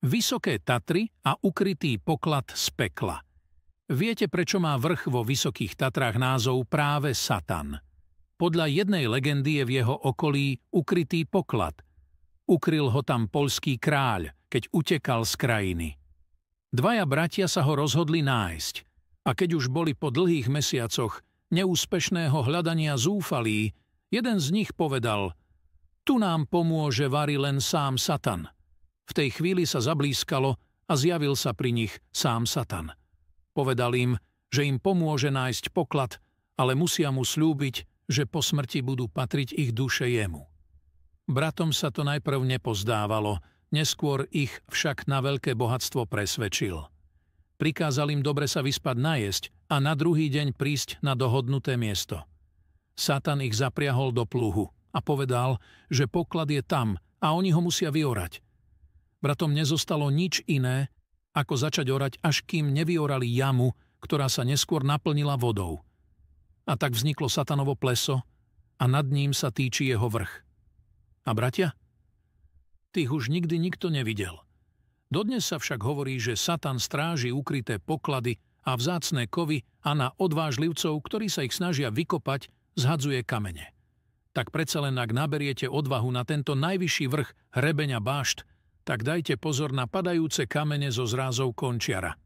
Vysoké Tatry a ukrytý poklad z pekla. Viete, prečo má vrch vo Vysokých Tatrách názov práve Satan? Podľa jednej legendy je v jeho okolí ukrytý poklad. Ukryl ho tam poľský kráľ, keď utekal z krajiny. Dvaja bratia sa ho rozhodli nájsť a keď už boli po dlhých mesiacoch neúspešného hľadania zúfalí, jeden z nich povedal: tu nám pomôže vari len sám Satan. V tej chvíli sa zablískalo a zjavil sa pri nich sám Satan. Povedal im, že im pomôže nájsť poklad, ale musia mu sľúbiť, že po smrti budú patriť ich duše jemu. Bratom sa to najprv nepozdávalo, neskôr ich však na veľké bohatstvo presvedčil. Prikázal im dobre sa vyspať najesť a na druhý deň prísť na dohodnuté miesto. Satan ich zapriahol do pluhu a povedal, že poklad je tam a oni ho musia vyorať. Bratom nezostalo nič iné, ako začať orať, až kým nevyorali jamu, ktorá sa neskôr naplnila vodou. A tak vzniklo Satanovo pleso a nad ním sa týči jeho vrch. A bratia? Tých už nikdy nikto nevidel. Dodnes sa však hovorí, že Satan stráži ukryté poklady a vzácne kovy a na odvážlivcov, ktorí sa ich snažia vykopať, zhadzuje kamene. Tak predsa len ak naberiete odvahu na tento najvyšší vrch hrebeňa bášt, tak dajte pozor na padajúce kamene zo zrázov končiara.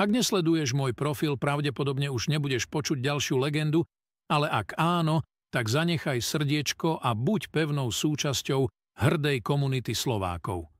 Ak nesleduješ môj profil, pravdepodobne už nebudeš počuť ďalšiu legendu, ale ak áno, tak zanechaj srdiečko a buď pevnou súčasťou hrdej komunity Slovákov.